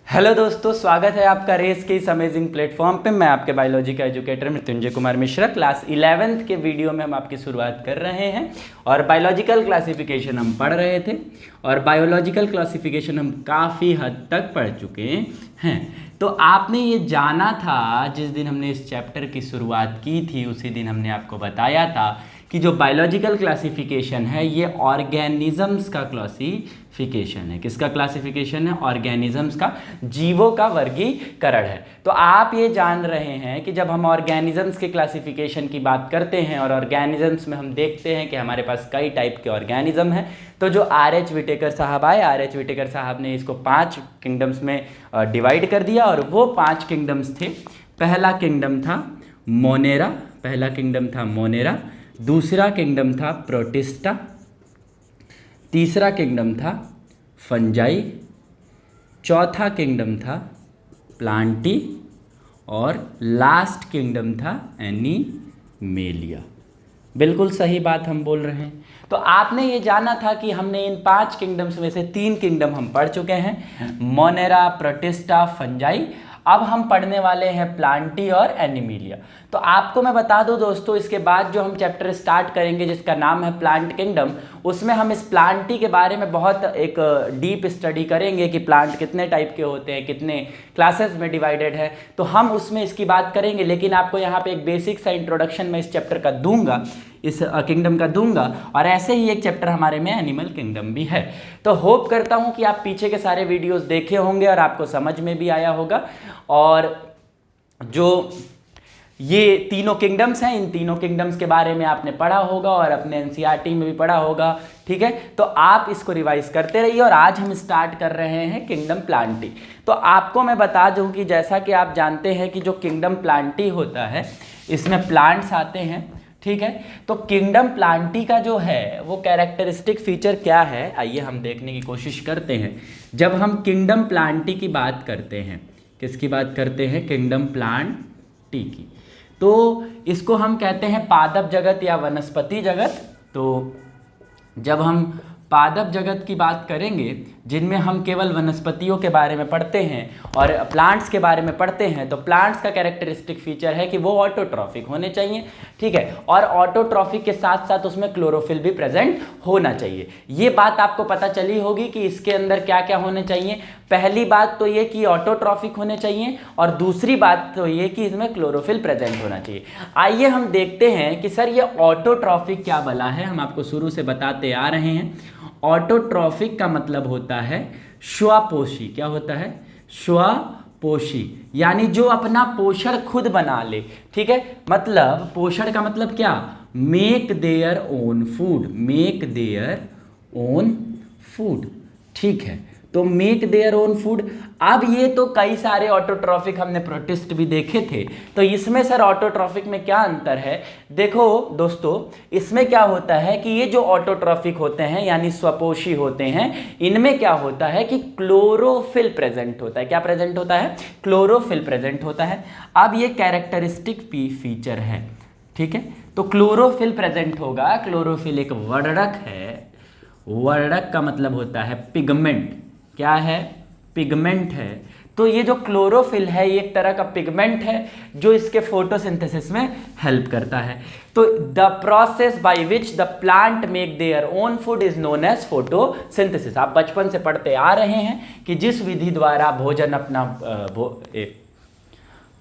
Hello दोस्तों, स्वागत है आपका रेस के इस अमेजिंग प्लेटफॉर्म पे। मैं आपके बायोलॉजी का educator Mrityunjay Kumar Mishra. Class 11th के वीडियो में हम आपकी शुरुआत कर रहे हैं और बायोलॉजिकल क्लासिफिकेशन हम पढ़ रहे थे और बायोलॉजिकल क्लासिफिकेशन हम काफ़ी हद तक पढ़ चुके हैं। तो आपने ये जाना था, जिस दिन हमने इस चैप्टर की शुरुआत की थी उसी दिन हमने आपको बताया था कि जो बायोलॉजिकल क्लासिफिकेशन है ये ऑर्गेनिजम्स का क्लासिफिकेशन है। किसका क्लासिफिकेशन है? ऑर्गेनिजम्स का, जीवों का वर्गीकरण है। तो आप ये जान रहे हैं कि जब हम ऑर्गेनिजम्स के क्लासिफिकेशन की बात करते हैं और ऑर्गेनिजम्स में हम देखते हैं कि हमारे पास कई टाइप के ऑर्गेनिज्म हैं, तो जो R.H. विटेकर साहब आए, R.H. विटेकर साहब ने इसको 5 किंगडम्स में डिवाइड कर दिया और वो 5 किंगडम्स थे। पहला किंगडम था मोनेरा, दूसरा किंगडम था प्रोटिस्टा, तीसरा किंगडम था फंजाई, चौथा किंगडम था प्लांटी और लास्ट किंगडम था एनिमेलिया। बिल्कुल सही बात हम बोल रहे हैं। तो आपने ये जाना था कि हमने इन 5 किंगडम्स में से 3 किंगडम हम पढ़ चुके हैं, मोनेरा, प्रोटिस्टा, फंजाई। अब हम पढ़ने वाले हैं प्लांटी और एनिमेलिया। तो आपको मैं बता दूं दोस्तों, इसके बाद जो हम चैप्टर स्टार्ट करेंगे जिसका नाम है प्लांट किंगडम, उसमें हम इस प्लांटी के बारे में बहुत एक डीप स्टडी करेंगे कि प्लांट कितने टाइप के होते हैं, कितने क्लासेस में डिवाइडेड है। तो हम उसमें इसकी बात करेंगे, लेकिन आपको यहाँ पे एक बेसिक सा इंट्रोडक्शन मैं इस चैप्टर का दूंगा, इस किंगडम का दूंगा। और ऐसे ही एक चैप्टर हमारे में एनिमल किंगडम भी है। तो होप करता हूँ कि आप पीछे के सारे वीडियोस देखे होंगे और आपको समझ में भी आया होगा। और जो ये तीनों किंगडम्स हैं, इन तीनों किंगडम्स के बारे में आपने पढ़ा होगा और अपने एनसीईआरटी में भी पढ़ा होगा। ठीक है, तो आप इसको रिवाइज करते रहिए। और आज हम स्टार्ट कर रहे हैं किंगडम प्लांटी। तो आपको मैं बता दूं कि जैसा कि आप जानते हैं कि जो किंगडम प्लांटी होता है इसमें प्लांट्स आते हैं। ठीक है, तो किंगडम प्लांटी का जो है वो कैरेक्टरिस्टिक फीचर क्या है, आइए हम देखने की कोशिश करते हैं। जब हम किंगडम प्लांटी की बात करते हैं, किसकी बात करते हैं? किंगडम प्लांटी की। तो इसको हम कहते हैं पादप जगत या वनस्पति जगत। तो जब हम पादप जगत की बात करेंगे, जिनमें हम केवल वनस्पतियों के बारे में पढ़ते हैं और प्लांट्स के बारे में पढ़ते हैं, तो प्लांट्स का कैरेक्टरिस्टिक फीचर है कि वो ऑटोट्रॉफिक होने चाहिए। ठीक है, और ऑटोट्रॉफिक के साथ साथ उसमें क्लोरोफिल भी प्रेजेंट होना चाहिए। ये बात आपको पता चली होगी कि इसके अंदर क्या क्या होने चाहिए। पहली बात तो ये कि ऑटोट्रॉफिक होने चाहिए और दूसरी बात तो ये कि इसमें क्लोरोफिल प्रेजेंट होना चाहिए। आइए हम देखते हैं कि सर ये ऑटोट्रॉफिक क्या भला है। हम आपको शुरू से बताते आ रहे हैं। ऑटोट्रॉफिक का मतलब होता है श्वापोषी। क्या होता है? श्वापोषी, यानी जो अपना पोषण खुद बना ले। ठीक है, मतलब पोषण का मतलब क्या? Make their own food, make their own food. ठीक है, तो मेक देयर ओन फूड। अब ये तो कई सारे ऑटोट्रॉफिक हमने प्रोटिस्ट भी देखे थे, तो इसमें सर ऑटोट्रॉफिक में क्या अंतर है? देखो दोस्तों, इसमें क्या होता है कि ये जो ऑटोट्रॉफिक होते हैं यानी स्वपोषी होते हैं, इनमें क्या होता है कि क्लोरोफिल प्रेजेंट होता है। क्या प्रेजेंट होता है? क्लोरोफिल प्रेजेंट होता है। अब ये कैरेक्टरिस्टिक फीचर है। ठीक है, तो क्लोरोफिल प्रेजेंट होगा। क्लोरोफिल एक वर्णक है। वर्णक का मतलब होता है पिगमेंट। क्या है? पिगमेंट है। तो ये जो क्लोरोफिल है ये एक तरह का पिगमेंट है जो इसके फोटोसिंथेसिस में हेल्प करता है। तो the process by which the plant make their own food is known as photosynthesis. आप बचपन से पढ़ते आ रहे हैं कि जिस विधि द्वारा भोजन अपना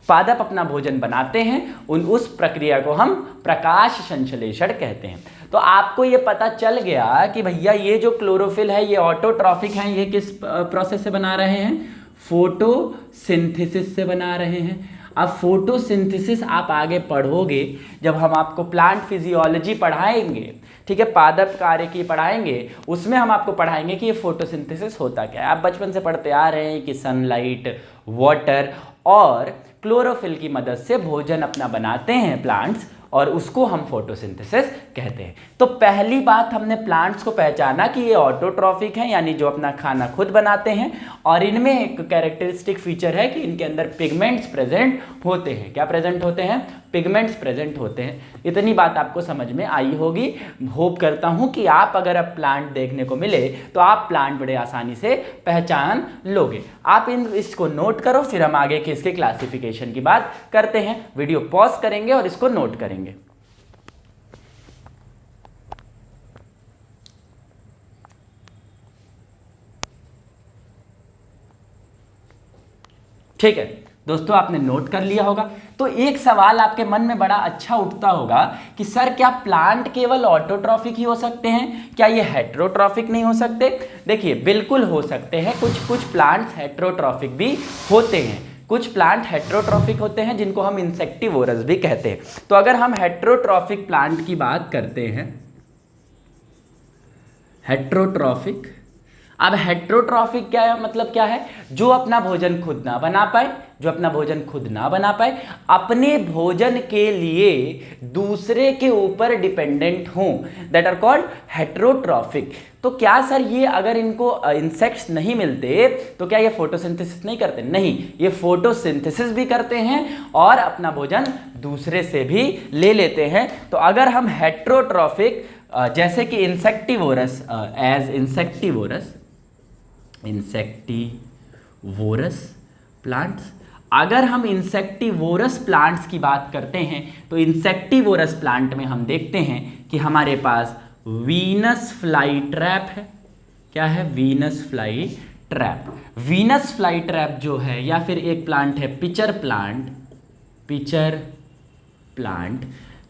पादप अपना भोजन बनाते हैं, उस प्रक्रिया को हम प्रकाश संश्लेषण कहते हैं। तो आपको ये पता चल गया कि भैया ये जो क्लोरोफिल है ये ऑटोट्रॉफिक है। ये किस प्रोसेस से बना रहे हैं? फोटोसिंथेसिस से बना रहे हैं। अब फोटोसिंथेसिस आप आगे पढ़ोगे जब हम आपको प्लांट फिजियोलॉजी पढ़ाएंगे। ठीक है, पादप कार्य की पढ़ाएंगे, उसमें हम आपको पढ़ाएंगे कि ये फोटोसिंथेसिस होता क्या है। आप बचपन से पढ़ते आ रहे हैं कि सनलाइट, वाटर और क्लोरोफिल की मदद से भोजन अपना बनाते हैं प्लांट्स, और उसको हम फोटोसिंथेसिस कहते हैं। तो पहली बात हमने प्लांट्स को पहचाना कि ये ऑटोट्रॉफिक हैं, यानी जो अपना खाना खुद बनाते हैं, और इनमें एक कैरेक्टरिस्टिक फीचर है कि इनके अंदर पिगमेंट्स प्रेजेंट होते हैं। क्या प्रेजेंट होते हैं? पिगमेंट्स प्रेजेंट होते हैं। इतनी बात आपको समझ में आई होगी। होप करता हूं कि आप अगर अब प्लांट देखने को मिले तो आप प्लांट बड़े आसानी से पहचान लोगे। आप इसको नोट करो, फिर हम आगे के इसके क्लासिफिकेशन की बात करते हैं। वीडियो पॉज करेंगे और इसको नोट करेंगे। ठीक है दोस्तों, आपने नोट कर लिया होगा। तो एक सवाल आपके मन में बड़ा अच्छा उठता होगा कि सर क्या प्लांट केवल ऑटोट्रॉफिक ही हो सकते हैं, क्या ये हेटेरोट्रॉफिक नहीं हो सकते? देखिए बिल्कुल हो सकते हैं। कुछ प्लांट्स हेटेरोट्रॉफिक भी होते हैं। कुछ प्लांट हेटेरोट्रॉफिक होते हैं जिनको हम इंसेक्टिवोरस भी कहते हैं। तो अगर हम हेटेरोट्रॉफिक प्लांट की बात करते हैं, हेटेरोट्रॉफिक, अब हेटेरोट्रॉफिक क्या है, मतलब क्या है? जो अपना भोजन खुद ना बना पाए, जो अपना भोजन खुद ना बना पाए, अपने भोजन के लिए दूसरे के ऊपर डिपेंडेंट हों, दैट आर कॉल्ड हेटेरोट्रॉफिक। तो क्या सर ये अगर इनको इंसेक्ट्स नहीं मिलते तो क्या ये फोटोसिंथेसिस नहीं करते? नहीं, ये फोटोसिंथेसिस भी करते हैं और अपना भोजन दूसरे से भी ले लेते हैं। तो अगर हम हेटेरोट्रॉफिक जैसे कि इंसेक्टिवोरस, एज इंसेक्टिवोरस प्लांट्स, अगर हम इंसेक्टिवोरस प्लांट्स की बात करते हैं तो इंसेक्टिवोरस प्लांट में हम देखते हैं कि हमारे पास वीनस फ्लाई ट्रैप है। क्या है? Venus fly trap. Venus fly trap जो है, या फिर एक प्लांट है पिचर प्लांट,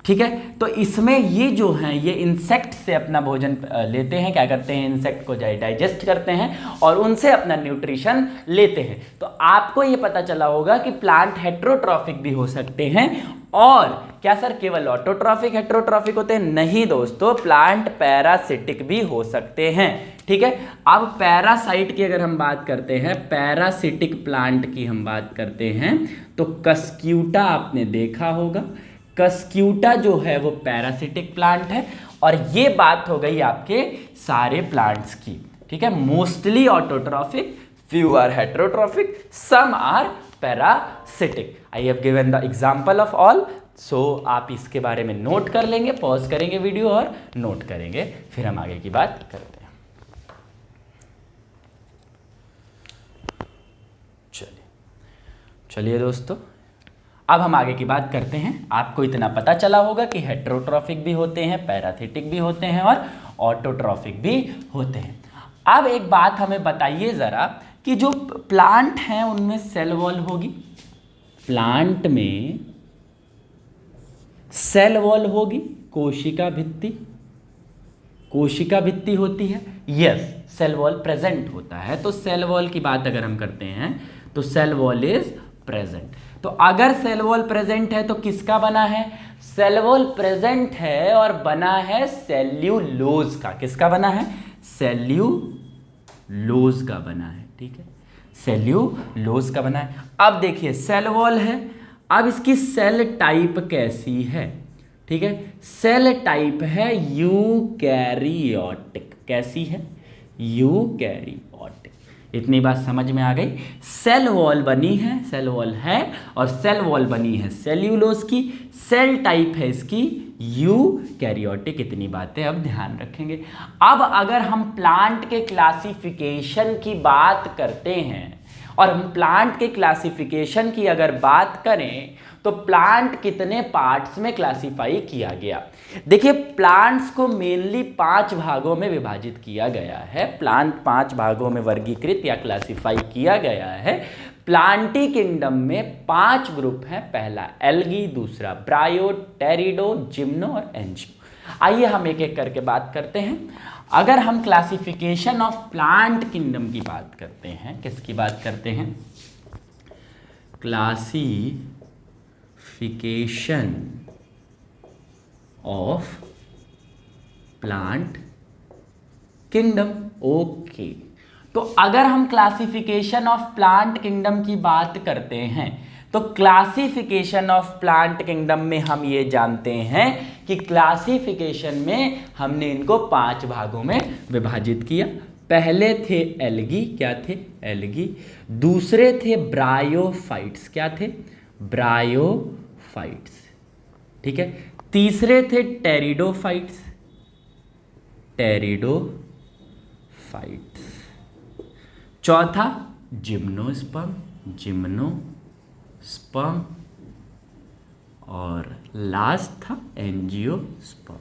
ठीक है। तो इसमें ये जो हैं ये इंसेक्ट से अपना भोजन लेते हैं, क्या करते हैं? इंसेक्ट को डाइजेस्ट करते हैं और उनसे अपना न्यूट्रिशन लेते हैं। तो आपको ये पता चला होगा कि प्लांट हेटेरोट्रॉफिक भी हो सकते हैं। और क्या सर केवल ऑटोट्रॉफिक हेटेरोट्रॉफिक होते हैं? नहीं दोस्तों, प्लांट पैरासिटिक भी हो सकते हैं। ठीक है। अब पैरासाइट की अगर हम बात करते हैं, पैरासिटिक प्लांट की हम बात करते हैं, तो कस्क्यूटा आपने देखा होगा। कस्क्यूटा जो है वो पैरासिटिक प्लांट है। और ये बात हो गई आपके सारे प्लांट्स की। ठीक है। Mostly autotrophic, few are heterotrophic, some are parasitic. I have given the example of all. So आप इसके बारे में नोट कर लेंगे, पॉज करेंगे वीडियो और नोट करेंगे, फिर हम आगे की बात करते हैं। चलिए दोस्तों, अब हम आगे की बात करते हैं। आपको इतना पता चला होगा कि हेटेरोट्रॉफिक भी होते हैं, पैरासिटिक भी होते हैं और ऑटोट्रॉफिक भी होते हैं। अब एक बात हमें बताइए ज़रा कि जो प्लांट हैं उनमें सेल वॉल होगी, प्लांट में सेल वॉल होगी, कोशिका भित्ति होती है। यस, सेल वॉल प्रेजेंट होता है। तो सेल वॉल की बात अगर हम करते हैं तो सेल वॉल इज प्रेजेंट। तो अगर सेल वॉल प्रेजेंट है तो किसका बना है? सेल वॉल प्रेजेंट है और बना है सेल्यूलोज का। किसका बना है? सेल्यूलोज का बना है। ठीक है, सेल्यूलोज का बना है। अब देखिए सेल वॉल है, अब इसकी सेल टाइप कैसी है? ठीक है, सेल टाइप है यूकैरियोटिक। कैसी है? यूकैरियोटिक। इतनी बात समझ में आ गई। सेल वॉल बनी है, सेल वॉल है और सेल वॉल बनी है सेल्यूलोज की। सेल टाइप है इसकी यूकैरियोटिक। इतनी बातें अब ध्यान रखेंगे। अब अगर हम प्लांट के क्लासिफिकेशन की बात करते हैं और हम प्लांट के क्लासिफिकेशन की अगर बात करें तो प्लांट कितने पार्ट्स में क्लासिफाई किया गया? देखिए, प्लांट्स को मेनली 5 भागों में विभाजित किया गया है। प्लांट 5 भागों में वर्गीकृत या क्लासिफाई किया गया है। प्लांटी किंगडम में 5 ग्रुप हैं। पहला एल्गी, दूसरा ब्रायो, टेरिडो, जिम्नो और एंजियो। आइए हम एक एक करके बात करते हैं। अगर हम क्लासिफिकेशन ऑफ प्लांट किंगडम की बात करते हैं, किसकी बात करते हैं? Classification of plant kingdom. Okay, तो अगर हम क्लासिफिकेशन ऑफ प्लांट किंगडम की बात करते हैं तो क्लासिफिकेशन ऑफ प्लांट किंगडम में हम ये जानते हैं कि क्लासिफिकेशन में हमने इनको 5 भागों में विभाजित किया। पहले थे एल्गी। क्या थे? एल्गी। दूसरे थे ब्रायोफाइट्स। क्या थे? ब्रायोफाइट्स। ठीक है। तीसरे थे टेरिडोफाइट्स, टेरिडोफाइट्स। चौथा जिम्नोस्पर्म, जिम्नोस्पर्म। और लास्ट था एंजियोस्पर्म,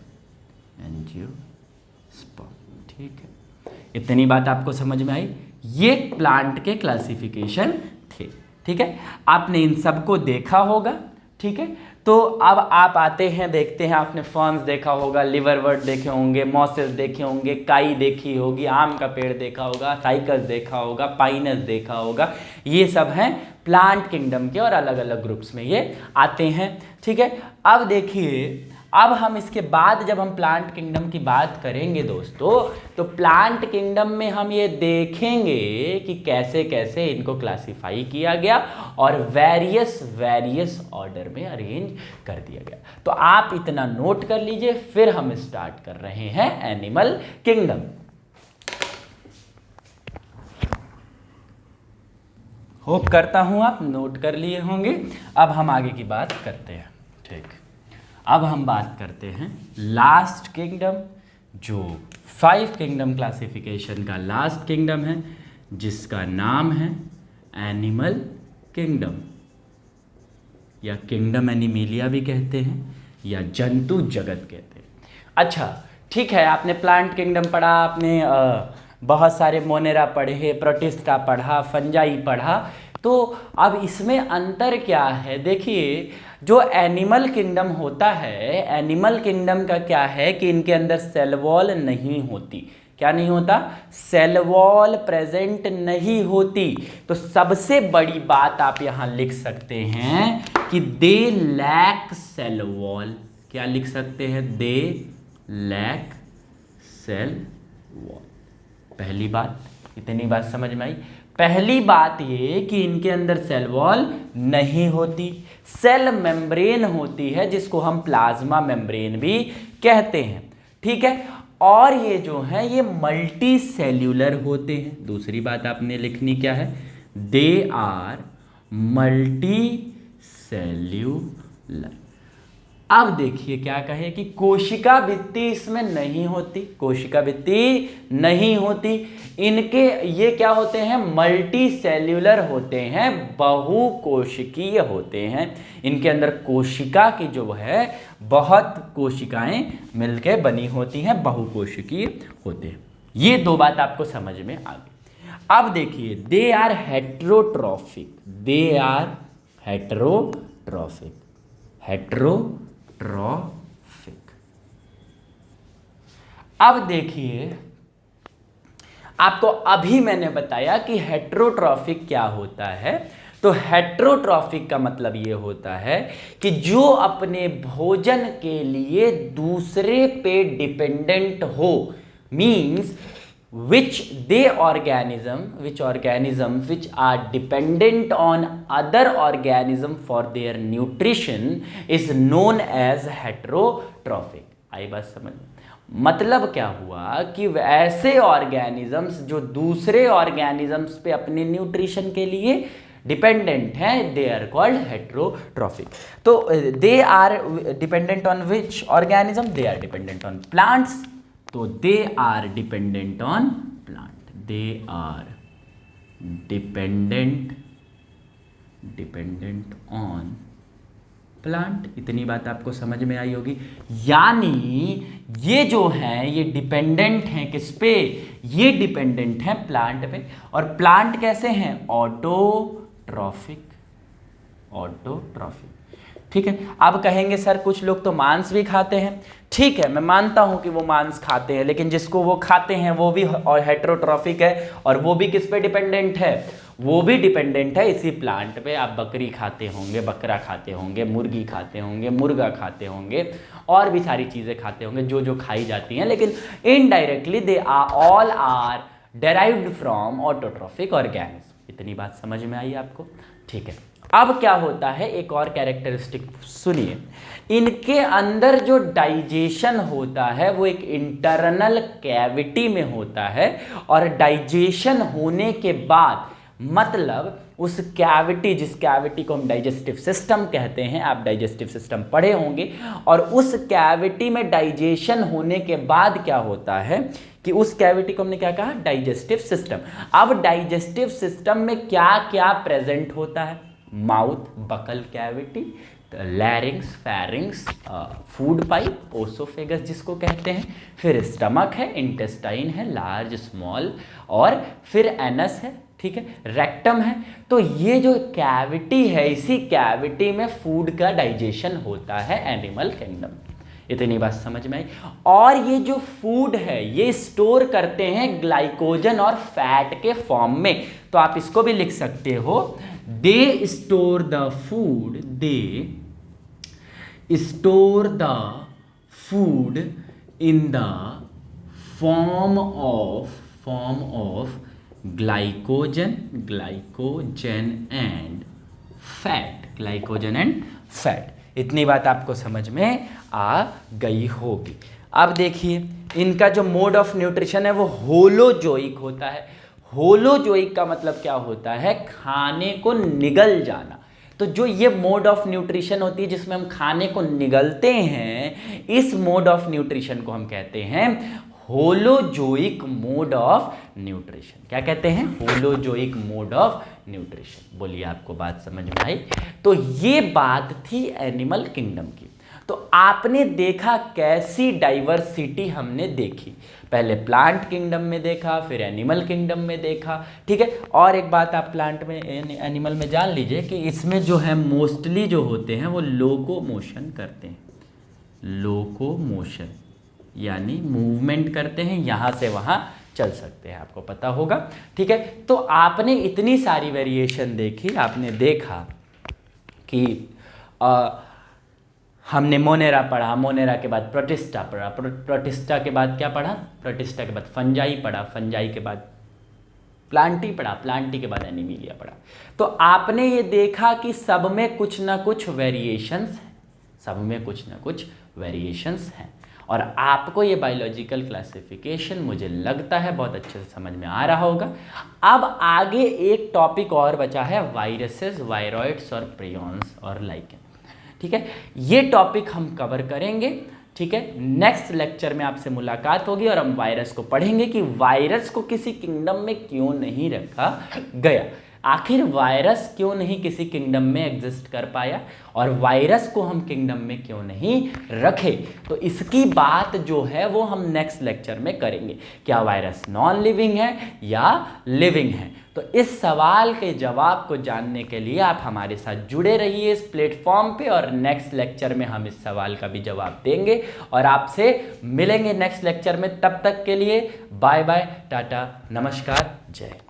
एंजियोस्पर्म। ठीक है, इतनी बात आपको समझ में आई। ये प्लांट के क्लासिफिकेशन थे। ठीक है, आपने इन सबको देखा होगा। ठीक है, तो अब आप आते हैं, देखते हैं, आपने फर्न्स देखा होगा, लिवरवर्ट देखे होंगे, मॉसेस देखे होंगे, काई देखी होगी, आम का पेड़ देखा होगा, साइकस देखा होगा, पाइनस देखा होगा। ये सब हैं प्लांट किंगडम के और अलग अलग ग्रुप्स में ये आते हैं। ठीक है, अब देखिए, अब हम इसके बाद जब हम प्लांट किंगडम की बात करेंगे दोस्तों, तो प्लांट किंगडम में हम ये देखेंगे कि कैसे कैसे इनको क्लासिफाई किया गया और वेरियस ऑर्डर में अरेंज कर दिया गया। तो आप इतना नोट कर लीजिए, फिर हम स्टार्ट कर रहे हैं एनिमल किंगडम। होप करता हूं आप नोट कर लिए होंगे। अब हम आगे की बात करते हैं। ठीक, अब हम बात करते हैं लास्ट किंगडम, जो 5 किंगडम क्लासिफिकेशन का लास्ट किंगडम है, जिसका नाम है एनिमल किंगडम, या किंगडम एनिमेलिया भी कहते हैं, या जंतु जगत कहते हैं। अच्छा, ठीक है, आपने प्लांट किंगडम पढ़ा, आपने बहुत सारे मोनेरा पढ़े, प्रोटिस्टा पढ़ा, फंजाई पढ़ा। तो अब इसमें अंतर क्या है? देखिए, जो एनिमल किंगडम होता है, एनिमल किंगडम का क्या है कि इनके अंदर सेल वॉल नहीं होती। क्या नहीं होता? सेल वॉल प्रेजेंट नहीं होती। तो सबसे बड़ी बात आप यहां लिख सकते हैं कि दे लैक सेल वॉल। क्या लिख सकते हैं? They lack cell wall. पहली बात, इतनी बात समझ में आई। पहली बात ये कि इनके अंदर सेल वॉल नहीं होती, सेल मेम्ब्रेन होती है, जिसको हम प्लाज्मा मेम्ब्रेन भी कहते हैं। ठीक है, और ये जो है ये मल्टी सेल्यूलर होते हैं। दूसरी बात आपने लिखनी क्या है? They are multi cellular. अब देखिए क्या कहे कि कोशिका भित्ति इसमें नहीं होती, कोशिका भित्ति नहीं होती। इनके ये क्या होते हैं? मल्टी सेल्यूलर होते हैं, बहुकोशिकीय होते हैं। इनके अंदर कोशिका की जो है बहुत कोशिकाएं मिलके बनी होती हैं, बहुकोशिकीय होते हैं। ये दो बात आपको समझ में आ गई। अब देखिए, they are heterotrophic, they are heterotrophic, heterotrophic. अब देखिए, आपको अभी मैंने बताया कि हेट्रोट्रॉफिक क्या होता है। तो हेट्रोट्रॉफिक का मतलब ये होता है कि जो अपने भोजन के लिए दूसरे पे डिपेंडेंट हो, means which organisms which are dependent on other organism for their nutrition is known as heterotrophic। आई बात समझ में? मतलब क्या हुआ कि ऐसे ऑर्गेनिजम्स जो दूसरे ऑर्गेनिजम्स पे अपने न्यूट्रिशन के लिए डिपेंडेंट हैं, दे आर कॉल्ड हेट्रोट्रॉफिक। तो they are dependent on which organism? They are dependent on plants. तो they are dependent on plant, they are dependent on plant. इतनी बात आपको समझ में आई होगी। यानी ये जो है ये डिपेंडेंट हैं किस पे? ये डिपेंडेंट हैं प्लांट पे। और प्लांट कैसे हैं? Autotrophic, autotrophic. ठीक है, अब कहेंगे सर कुछ लोग तो मांस भी खाते हैं। ठीक है, मैं मानता हूं कि वो मांस खाते हैं, लेकिन जिसको वो खाते हैं वो भी हेट्रोट्रॉफिक है, और वो भी किस पे डिपेंडेंट है? वो भी डिपेंडेंट है इसी प्लांट पे। आप बकरी खाते होंगे, बकरा खाते होंगे, मुर्गी खाते होंगे, मुर्गा खाते होंगे, और भी सारी चीज़ें खाते होंगे जो जो खाई जाती हैं, लेकिन indirectly they are all are derived from autotrophic organism. इतनी बात समझ में आई आपको? ठीक है, अब क्या होता है, एक और कैरेक्टरिस्टिक सुनिए। इनके अंदर जो डाइजेशन होता है वो एक इंटरनल कैविटी में होता है, और डाइजेशन होने के बाद मतलब उस कैविटी, जिस कैविटी को हम डाइजेस्टिव सिस्टम कहते हैं, आप डाइजेस्टिव सिस्टम पढ़े होंगे, और उस कैविटी में डाइजेशन होने के बाद क्या होता है कि उस कैविटी को हमने क्या कहा, डाइजेस्टिव सिस्टम। अब डाइजेस्टिव सिस्टम में क्या क्या प्रेजेंट होता है, mouth, buccal cavity, लैरिंग्स, फैरिंग्स, food pipe, oesophagus जिसको कहते हैं, फिर स्टमक है, इंटेस्टाइन है, लार्ज, स्मॉल, और फिर एनस है, ठीक है, रेक्टम है। तो ये जो कैविटी है, इसी कैविटी में फूड का डाइजेशन होता है एनिमल किंगडम। इतनी बात समझ में आई। और ये जो फूड है ये स्टोर करते हैं ग्लाइकोजन और फैट के फॉर्म में। तो आप इसको भी लिख सकते हो, they store the food, they store the food in the form of glycogen and fat. इतनी बात आपको समझ में आ गई होगी। अब देखिए इनका जो मोड ऑफ न्यूट्रिशन है वो होलोजोइक होता है। होलोजोइक का मतलब क्या होता है, खाने को निगल जाना। तो जो ये मोड ऑफ न्यूट्रिशन होती है जिसमें हम खाने को निगलते हैं, इस मोड ऑफ न्यूट्रिशन को हम कहते हैं होलोजोइक मोड ऑफ न्यूट्रिशन। क्या कहते हैं, होलोजोइक मोड ऑफ न्यूट्रिशन। बोलिए आपको बात समझ में आई। तो ये बात थी एनिमल किंगडम की। तो आपने देखा कैसी डाइवर्सिटी हमने देखी, पहले प्लांट किंगडम में देखा, फिर एनिमल किंगडम में देखा, ठीक है। और एक बात आप प्लांट में, एनिमल में जान लीजिए कि इसमें जो है मोस्टली जो होते हैं वो लोकोमोशन करते हैं। लोकोमोशन यानी मूवमेंट करते हैं, यहाँ से वहाँ चल सकते हैं, आपको पता होगा, ठीक है। तो आपने इतनी सारी वेरिएशन देखी, आपने देखा कि हमने मोनेरा पढ़ा, मोनेरा के बाद प्रोटिस्टा पढ़ा, प्रोटिस्टा के बाद क्या पढ़ा, प्रोटिस्टा के बाद फंजाई पढ़ा, फंजाई के बाद प्लांटी पढ़ा, प्लांटी के बाद एनिमिलिया पढ़ा। तो आपने ये देखा कि सब में कुछ ना कुछ वेरिएशंस हैं, सब में कुछ ना कुछ वेरिएशंस हैं। और आपको ये बायोलॉजिकल क्लासिफिकेशन मुझे लगता है बहुत अच्छे से समझ में आ रहा होगा। अब आगे एक टॉपिक और बचा है, वायरसेस, वायरॉइड्स और प्रियॉन्स और लाइकेन, ठीक है। ये टॉपिक हम कवर करेंगे, ठीक है। नेक्स्ट लेक्चर में आपसे मुलाकात होगी और हम वायरस को पढ़ेंगे कि वायरस को किसी किंगडम में क्यों नहीं रखा गया, आखिर वायरस क्यों नहीं किसी किंगडम में एग्जिस्ट कर पाया, और वायरस को हम किंगडम में क्यों नहीं रखे। तो इसकी बात जो है वो हम नेक्स्ट लेक्चर में करेंगे, क्या वायरस नॉन लिविंग है या लिविंग है। तो इस सवाल के जवाब को जानने के लिए आप हमारे साथ जुड़े रहिए इस प्लेटफॉर्म पे, और नेक्स्ट लेक्चर में हम इस सवाल का भी जवाब देंगे और आपसे मिलेंगे नेक्स्ट लेक्चर में। तब तक के लिए बाय बाय, टाटा, नमस्कार, जय।